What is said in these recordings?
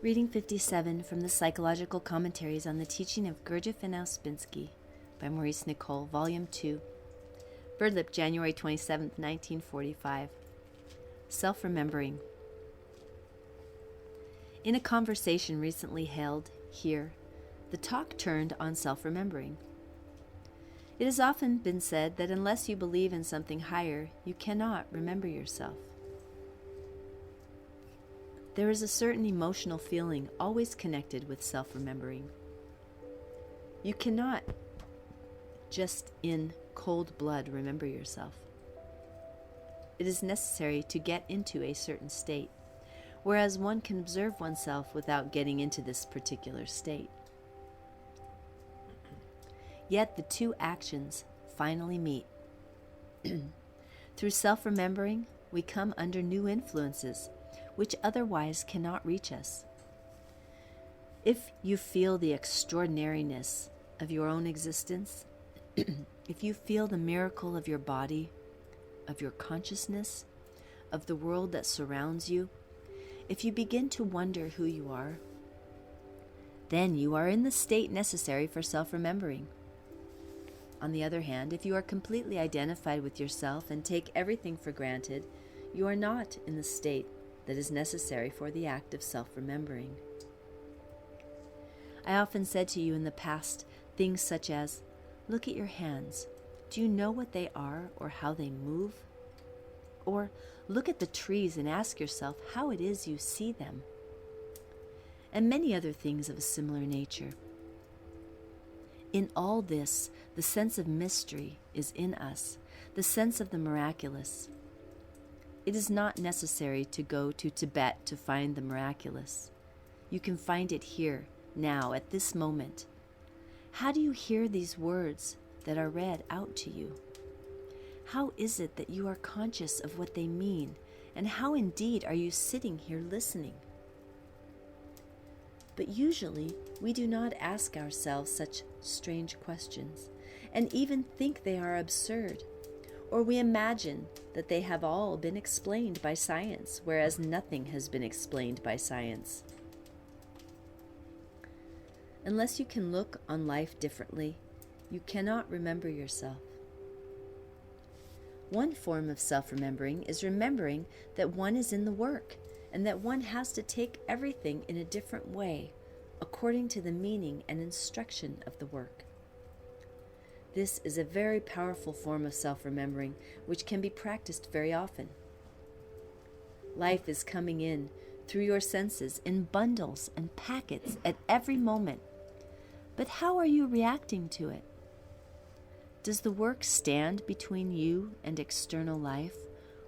Reading 57 from the Psychological Commentaries on the Teaching of Gurdjieff and Ouspensky by Maurice Nicoll, Volume 2. Birdlip, January 27, 1945. Self-remembering. In a conversation recently held here, the talk turned on self-remembering. It has often been said that unless you believe in something higher, you cannot remember yourself. There is a certain emotional feeling always connected with self-remembering. You cannot just in cold blood remember yourself. It is necessary to get into a certain state, whereas one can observe oneself without getting into this particular state. Yet the two actions finally meet. Through self-remembering, we come under new influences which otherwise cannot reach us. If you feel the extraordinariness of your own existence, if you feel the miracle of your body, of your consciousness, of the world that surrounds you, if you begin to wonder who you are, then you are in the state necessary for self-remembering. On the other hand, if you are completely identified with yourself and take everything for granted, you are not in the state that is necessary for the act of self-remembering. I often said to you in the past things such as, look at your hands. Do you know what they are or how they move? Or look at the trees and ask yourself how it is you see them. And many other things of a similar nature. In all this, the sense of mystery is in us, the sense of the miraculous. It is not necessary to go to Tibet to find the miraculous. You can find it here, now, at this moment. How do you hear these words that are read out to you? How is it that you are conscious of what they mean, and how indeed are you sitting here listening? But usually, we do not ask ourselves such strange questions, and even think they are absurd, or we imagine that they have all been explained by science, whereas nothing has been explained by science. Unless you can look on life differently, you cannot remember yourself. One form of self-remembering is remembering that one is in the work, and that one has to take everything in a different way, according to the meaning and instruction of the work. This is a very powerful form of self-remembering, which can be practiced very often. Life is coming in through your senses in bundles and packets at every moment. But how are you reacting to it? Does the work stand between you and external life,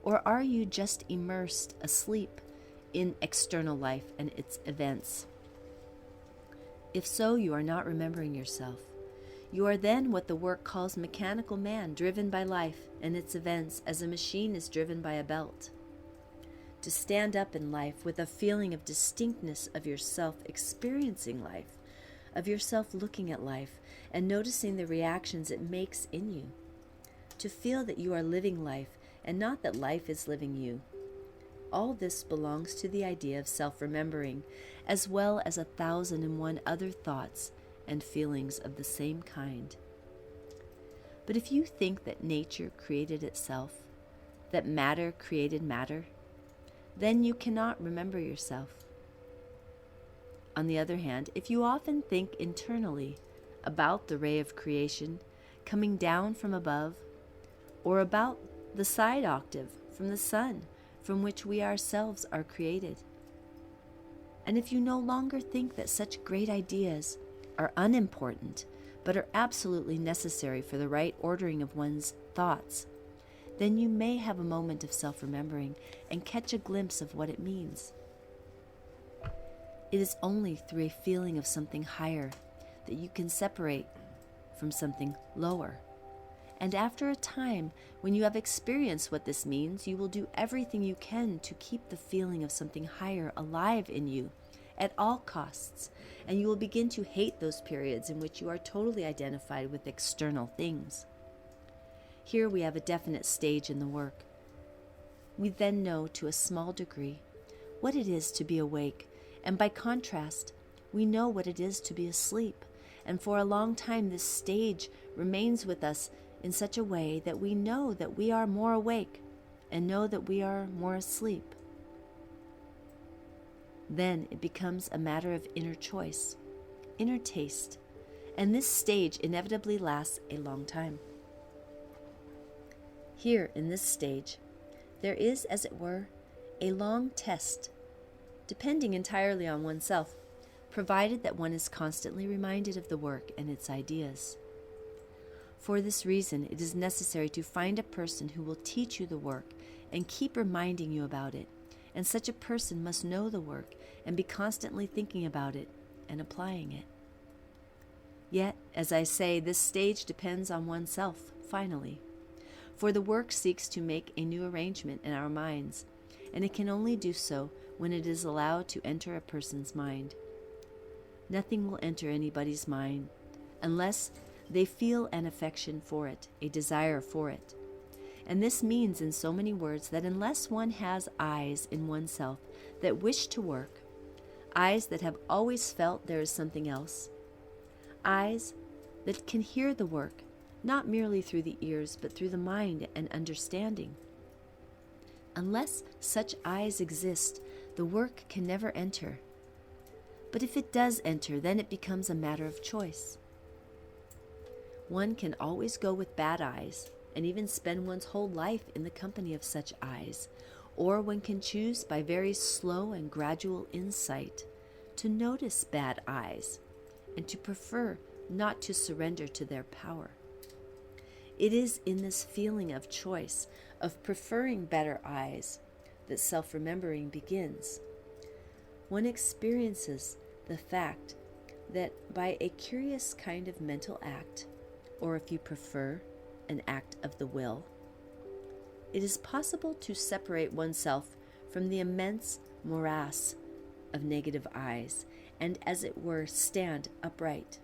or are you just immersed, asleep in external life and its events? If so, you are not remembering yourself. You are then what the work calls mechanical man, driven by life and its events as a machine is driven by a belt. To stand up in life with a feeling of distinctness of yourself experiencing life, of yourself looking at life and noticing the reactions it makes in you. To feel that you are living life and not that life is living you. All this belongs to the idea of self-remembering, as well as 1,001 other thoughts and feelings of the same kind. But if you think that nature created itself, that matter created matter, then you cannot remember yourself. On the other hand, if you often think internally about the ray of creation coming down from above, or about the side octave from the sun from which we ourselves are created, and if you no longer think that such great ideas are unimportant, but are absolutely necessary for the right ordering of one's thoughts, then you may have a moment of self-remembering and catch a glimpse of what it means. It is only through a feeling of something higher that you can separate from something lower. And after a time, when you have experienced what this means, you will do everything you can to keep the feeling of something higher alive in you at all costs, and you will begin to hate those periods in which you are totally identified with external things. Here we have a definite stage in the work. We then know to a small degree what it is to be awake And by contrast, we know what it is to be asleep, and for a long time this stage remains with us in such a way that we know that we are more awake and know that we are more asleep. Then it becomes a matter of inner choice, inner taste, and this stage inevitably lasts a long time. Here in this stage, there is, as it were, a long test, depending entirely on oneself, provided that one is constantly reminded of the work and its ideas. For this reason, it is necessary to find a person who will teach you the work and keep reminding you about it, and such a person must know the work and be constantly thinking about it and applying it. Yet, as I say, this stage depends on oneself, finally, for the work seeks to make a new arrangement in our minds, and it can only do so when it is allowed to enter a person's mind. Nothing will enter anybody's mind unless they feel an affection for it, a desire for it. And this means in so many words that unless one has eyes in oneself that wish to work, eyes that have always felt there is something else, eyes that can hear the work, not merely through the ears, but through the mind and understanding. Unless such eyes exist, the work can never enter. But if it does enter, then it becomes a matter of choice. One can always go with bad eyes, and even spend one's whole life in the company of such eyes, or one can choose by very slow and gradual insight to notice bad eyes, and to prefer not to surrender to their power. It is in this feeling of choice, of preferring better eyes, that self-remembering begins. One experiences the fact that by a curious kind of mental act, or if you prefer, an act of the will, it is possible to separate oneself from the immense morass of negative eyes and, as it were, stand upright.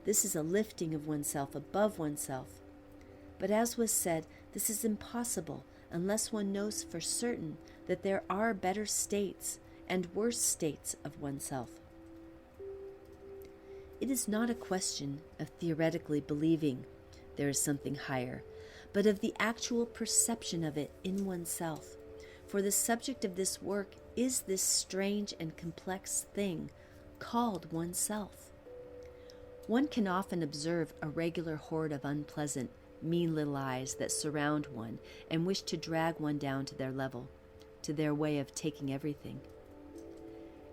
This is a lifting of oneself above oneself. But as was said, this is impossible unless one knows for certain that there are better states and worse states of oneself. It is not a question of theoretically believing there is something higher, but of the actual perception of it in oneself. For the subject of this work is this strange and complex thing called oneself. One can often observe a regular horde of unpleasant, mean little eyes that surround one and wish to drag one down to their level, to their way of taking everything.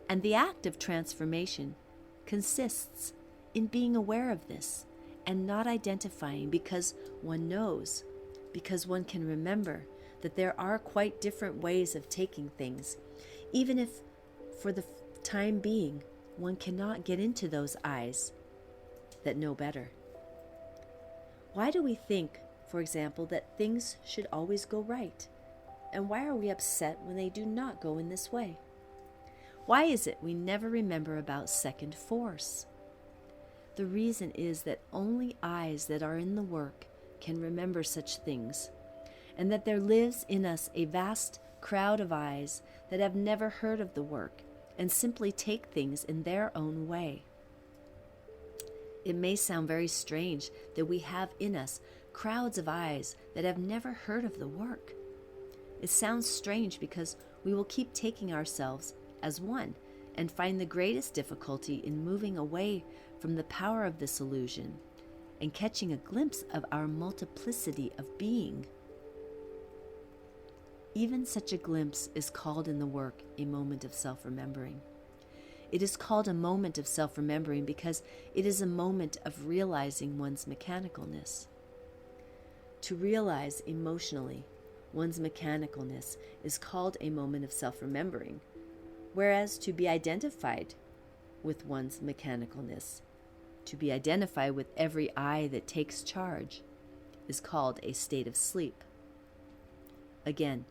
And the act of transformation consists in being aware of this and not identifying, because one knows, because one can remember that there are quite different ways of taking things, even if for the time being one cannot get into those eyes that know better. Why do we think, for example, that things should always go right? And why are we upset when they do not go in this way? Why is it we never remember about second force? The reason is that only eyes that are in the work can remember such things, and that there lives in us a vast crowd of eyes that have never heard of the work and simply take things in their own way. It may sound very strange that we have in us crowds of eyes that have never heard of the work. It sounds strange because we will keep taking ourselves as one and find the greatest difficulty in moving away from the power of this illusion and catching a glimpse of our multiplicity of being. Even such a glimpse is called in the work a moment of self-remembering. It is called a moment of self-remembering because it is a moment of realizing one's mechanicalness. To realize emotionally one's mechanicalness is called a moment of self-remembering, whereas to be identified with one's mechanicalness, to be identified with every eye that takes charge, is called a state of sleep. Again,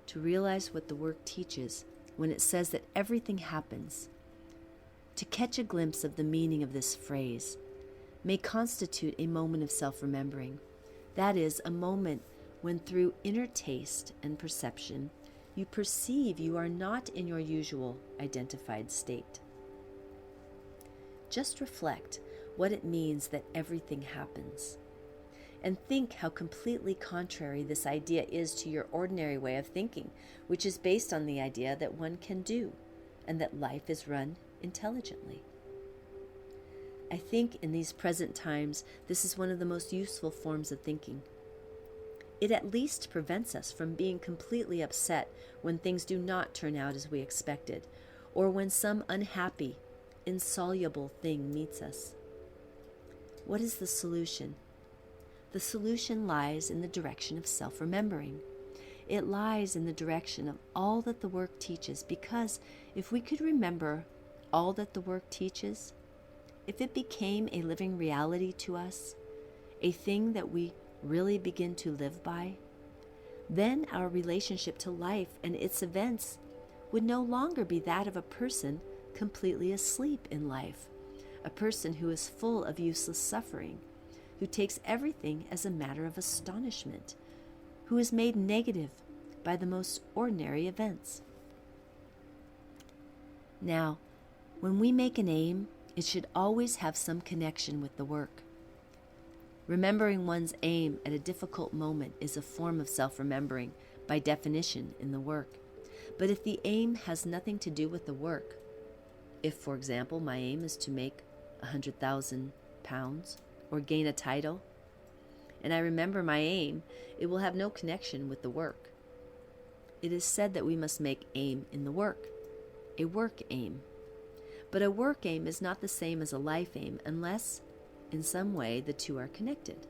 to realize what the work teaches when it says that everything happens, to catch a glimpse of the meaning of this phrase, may constitute a moment of self-remembering. That is, a moment when through inner taste and perception you perceive you are not in your usual identified state. Just reflect what it means that everything happens, and think how completely contrary this idea is to your ordinary way of thinking, which is based on the idea that one can do, and that life is run intelligently. I think in these present times, this is one of the most useful forms of thinking. It at least prevents us from being completely upset when things do not turn out as we expected, or when some unhappy, insoluble thing meets us. What is the solution? The solution lies in the direction of self-remembering. It lies in the direction of all that the work teaches, because if we could remember all that the work teaches, if it became a living reality to us, a thing that we really begin to live by, then our relationship to life and its events would no longer be that of a person completely asleep in life, a person who is full of useless suffering, who takes everything as a matter of astonishment, who is made negative by the most ordinary events. Now, when we make an aim, it should always have some connection with the work. Remembering one's aim at a difficult moment is a form of self-remembering, by definition, in the work. But if the aim has nothing to do with the work, if, for example, my aim is to make £100,000 or gain a title, and I remember my aim, it will have no connection with the work. It is said that we must make aim in the work, a work aim. But a work aim is not the same as a life aim unless, in some way, the two are connected.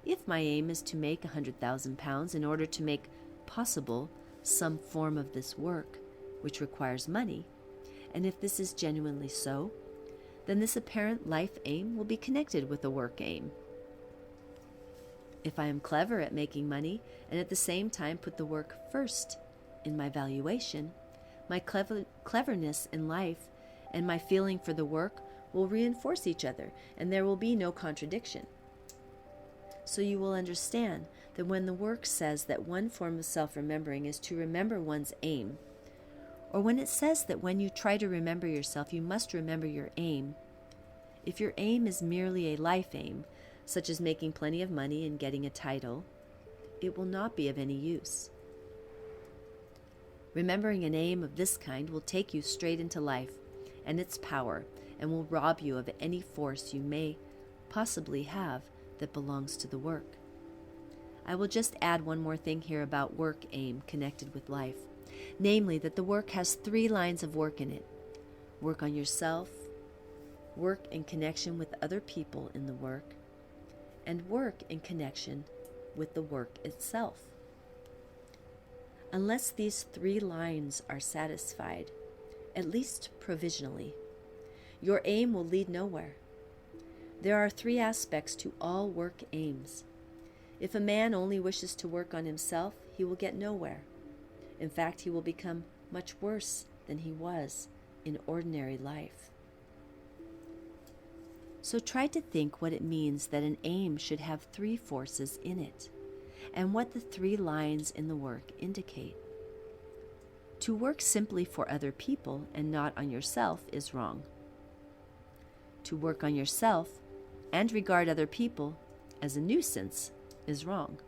If my aim is to make £100,000 in order to make possible some form of this work, which requires money, and if this is genuinely so, then this apparent life aim will be connected with the work aim. If I am clever at making money and at the same time put the work first in my valuation, my cleverness in life and my feeling for the work will reinforce each other, and there will be no contradiction. So you will understand that when the work says that one form of self-remembering is to remember one's aim, or when it says that when you try to remember yourself, you must remember your aim, if your aim is merely a life aim, such as making plenty of money and getting a title, it will not be of any use. Remembering an aim of this kind will take you straight into life and its power, and will rob you of any force you may possibly have that belongs to the work. I will just add one more thing here about work aim connected with life, namely that the work has 3 lines of work in it: work on yourself, work in connection with other people in the work, and work in connection with the work itself. Unless these 3 lines are satisfied, at least provisionally, your aim will lead nowhere. There are 3 aspects to all work aims. If a man only wishes to work on himself, he will get nowhere. In fact, he will become much worse than he was in ordinary life. So try to think what it means that an aim should have 3 forces in it, and what the 3 lines in the work indicate. To work simply for other people and not on yourself is wrong. To work on yourself and regard other people as a nuisance is wrong.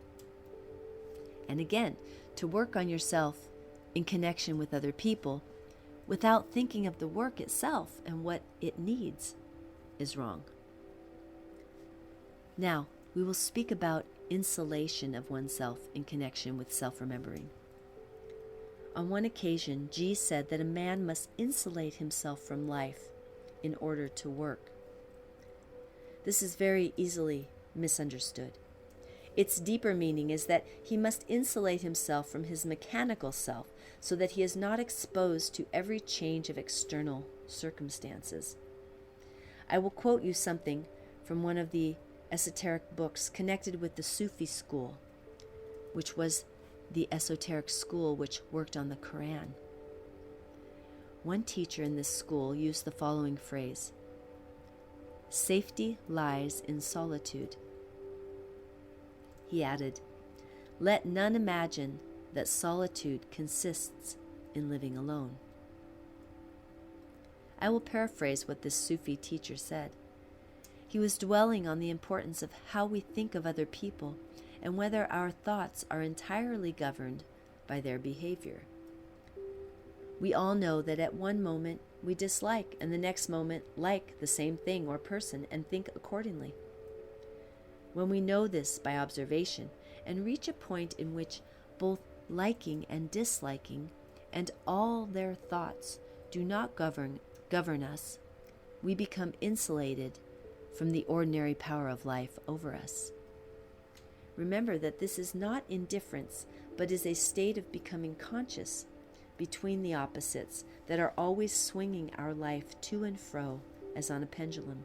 And again, to work on yourself in connection with other people without thinking of the work itself and what it needs is wrong. Now, we will speak about insulation of oneself in connection with self-remembering. On one occasion, G said that a man must insulate himself from life in order to work. This is very easily misunderstood. Its deeper meaning is that he must insulate himself from his mechanical self so that he is not exposed to every change of external circumstances. I will quote you something from one of the esoteric books connected with the Sufi school, which was the esoteric school which worked on the Quran. One teacher in this school used the following phrase: "Safety lies in solitude." He added, "Let none imagine that solitude consists in living alone. I will paraphrase what this Sufi teacher said. He was dwelling on the importance of how we think of other people and whether our thoughts are entirely governed by their behavior. We all know that at one moment we dislike and the next moment like the same thing or person and think accordingly. When we know this by observation and reach a point in which both liking and disliking and all their thoughts do not govern us, we become insulated from the ordinary power of life over us. Remember that this is not indifference, but is a state of becoming conscious between the opposites that are always swinging our life to and fro as on a pendulum.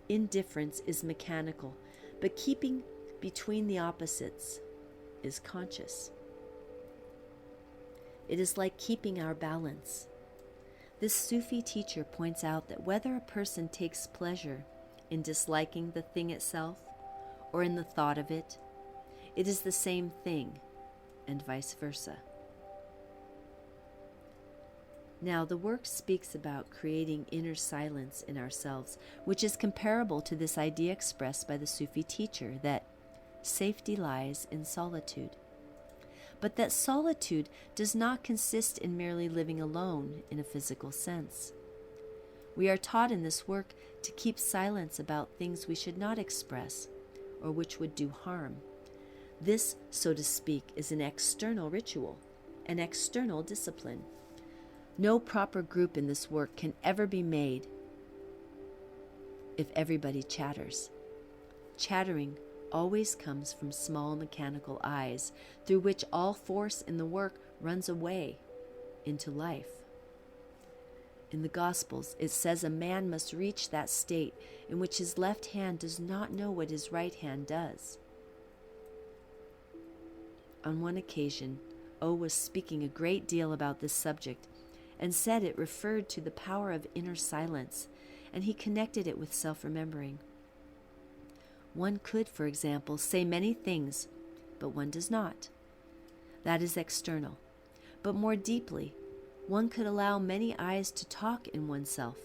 Indifference is mechanical, but keeping between the opposites is conscious. It is like keeping our balance. This Sufi teacher points out that whether a person takes pleasure in disliking the thing itself or in the thought of it, it is the same thing, and vice versa. Now, the work speaks about creating inner silence in ourselves, which is comparable to this idea expressed by the Sufi teacher that safety lies in solitude. But that solitude does not consist in merely living alone in a physical sense. We are taught in this work to keep silence about things we should not express or which would do harm. This, so to speak, is an external ritual, an external discipline. No proper group in this work can ever be made if everybody chatters. Chattering always comes from small mechanical eyes, through which all force in the work runs away into life. In the Gospels, it says a man must reach that state in which his left hand does not know what his right hand does. On one occasion, O was speaking a great deal about this subject and said it referred to the power of inner silence, and he connected it with self-remembering. One could, for example, say many things, but one does not. That is external. But more deeply, one could allow many eyes to talk in oneself,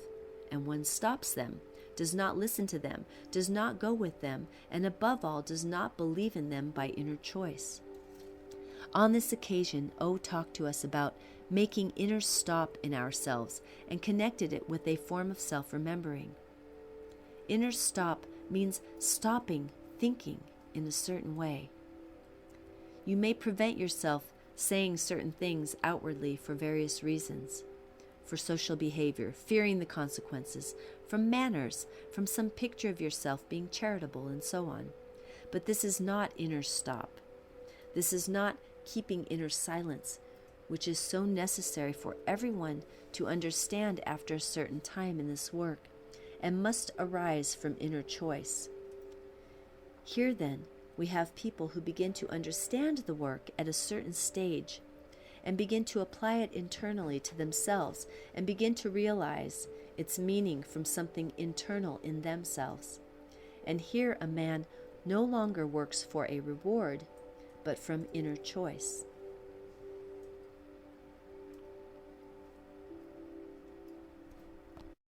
and one stops them, does not listen to them, does not go with them, and above all does not believe in them by inner choice. On this occasion, O talked to us about making inner stop in ourselves and connected it with a form of self-remembering. Inner stop means stopping thinking in a certain way. You may prevent yourself saying certain things outwardly for various reasons, for social behavior, fearing the consequences, from manners, from some picture of yourself being charitable, and so on. But this is not inner stop. This is not keeping inner silence, which is so necessary for everyone to understand after a certain time in this work, and must arise from inner choice. Here, then, we have people who begin to understand the work at a certain stage and begin to apply it internally to themselves and begin to realize its meaning from something internal in themselves. And here a man no longer works for a reward, but from inner choice.